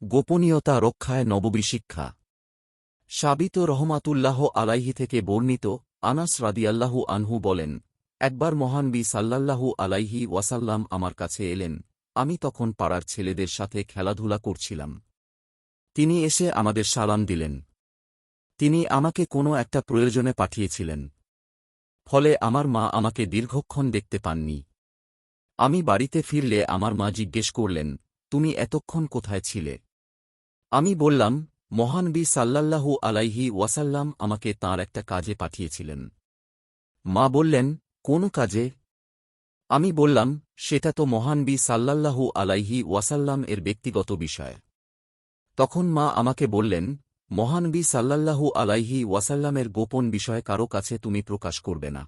গোপনীয়তা রক্ষায় নববী শিক্ষা। সাবিত রহমাতুল্লাহ আলাইহি থেকে বর্ণিত, আনাস রাদিয়াল্লাহু আনহু বলেন, একবার মহানবী সাল্লাল্লাহু আলাইহি ওয়াসাল্লাম আমার কাছে এলেন। আমি তখন পাড়ার ছেলেদের সাথে খেলাধুলা করছিলাম। তিনি এসে আমাদের সালাম দিলেন। তিনি আমাকে কোনো একটা প্রয়োজনে পাঠিয়েছিলেন। ফলে আমার মা আমাকে দীর্ঘক্ষণ দেখতে পাননি। আমি বাড়িতে ফিরলে আমার মা জিজ্ঞেস করলেন, তুমি এতক্ষণ কোথায় ছিলে? আমি বললাম, মহানবী সাল্লাল্লাহু আলাইহি ওয়াসাল্লাম আমাকে তাঁর একটা কাজে পাঠিয়েছিলেন। মা বললেন, কোন কাজে? আমি বললাম, সেটা তো মহানবী সাল্লাল্লাহু আলাইহি ওয়াসাল্লাম এর ব্যক্তিগত বিষয়। তখন মা আমাকে বললেন, মহানবী সাল্লাল্লাহু আলাইহি ওয়াসাল্লামের গোপন বিষয় কারো কাছে তুমি প্রকাশ করবে না।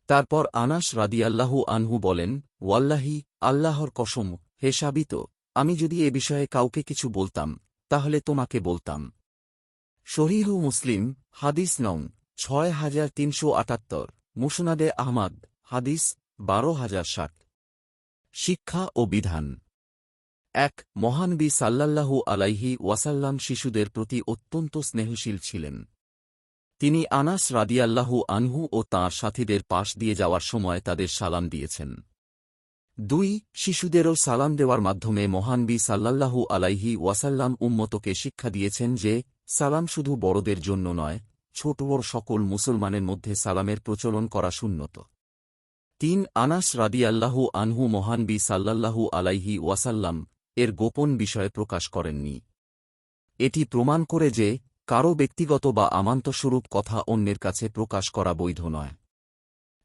তারপর আনাস রাদিয়াল্লাহু আনহু বলেন, ওয়াল্লাহি, আল্লাহর কসম, হে সাবিত, আমি যদি এ বিষয়ে কাউকে কিছু বলতাম, তাহলে তোমাকে বলতাম। সহিহ মুসলিম, হাদিস নং 6378, মুসনাদে আহমাদ, হাদিস 12060। শিক্ষা ও বিধান। ১. মহানবী সাল্লাল্লাহু আলাইহি ওয়াসাল্লাম শিশুদের প্রতি অত্যন্ত স্নেহশীল ছিলেন। তিনি আনাস রাদিয়াল্লাহু আনহু ও তাঁর সাথীদের পাশ দিয়ে যাওয়ার সময় তাদের সালাম দিয়েছেন। ২. শিশুদেরও সালাম দেওয়ার মাধ্যমে মহানবী সাল্লাল্লাহু আলাইহি ওয়াসাল্লাম উম্মতকে শিক্ষা দিয়েছেন যে, সালাম শুধু বড়দের জন্য নয়, ছোট বড় সকল মুসলমানের মধ্যে সালামের প্রচলন করা সুন্নত। ৩. আনাস রাদিয়াল্লাহু আনহু মহানবী সাল্লাল্লাহু আলাইহি ওয়াসাল্লাম এর গোপন বিষয় প্রকাশ করেননি। এটি প্রমাণ করে যে, কারও ব্যক্তিগত বা আমান্তস্বরূপ কথা অন্যের কাছে প্রকাশ করা বৈধ নয়।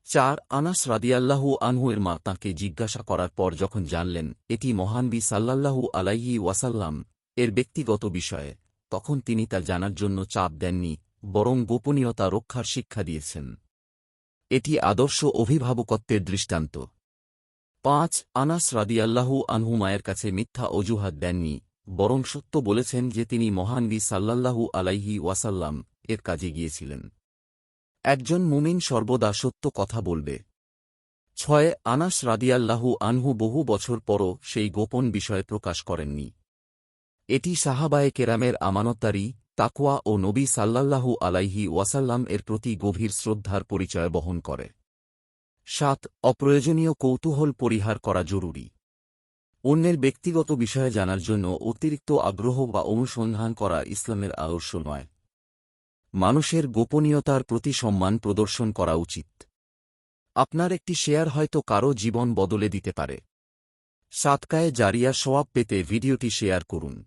৪. আনাস রাদিয়াল্লাহু আনহু এর মা তাঁকে জিজ্ঞাসা করার পর যখন জানলেন এটি মহানবী সাল্লাল্লাহু আলাইহি ওয়াসাল্লাম এর ব্যক্তিগত বিষয়ে, তখন তিনি তা জানার জন্য চাপ দেননি, বরং গোপনীয়তা রক্ষার শিক্ষা দিয়েছেন। এটি আদর্শ অভিভাবকত্বের দৃষ্টান্ত। ৫. আনাস রাদিয়াল্লাহু আনহু মায়ের কাছে মিথ্যা অজুহাত দেননি, বরং সত্য বলেছেন যে তিনি মহানবী সাল্লাল্লাহু আলাইহি ওয়াসাল্লাম এর কাজে গিয়েছিলেন। একজন মুমিন সর্বদা সত্য কথা বলবে। ৬. আনাস রাদিয়াল্লাহু আনহু বহু বছর পরও সেই গোপন বিষয় প্রকাশ করেননি। এটি সাহাবায়ে কেরামের আমানতদারি, তাকওয়া ও নবী সাল্লাল্লাহু আলাইহি ওয়াসাল্লাম এর প্রতি গভীর শ্রদ্ধার পরিচয় বহন করে। ৭. অপ্রয়োজনীয় কৌতূহল পরিহার করা জরুরি। অন্যের ব্যক্তিগত বিষয়ে জানার জন্য অতিরিক্ত আগ্রহ বা অনুসন্ধান করা ইসলামের আদর্শ নয়। মানুষের গোপনীয়তার প্রতি সম্মান প্রদর্শন করা উচিত। আপনার একটি শেয়ার হয়তো কারও জীবন বদলে দিতে পারে। সাদকায়ে জারিয়া সওয়াব পেতে ভিডিওটি শেয়ার করুন।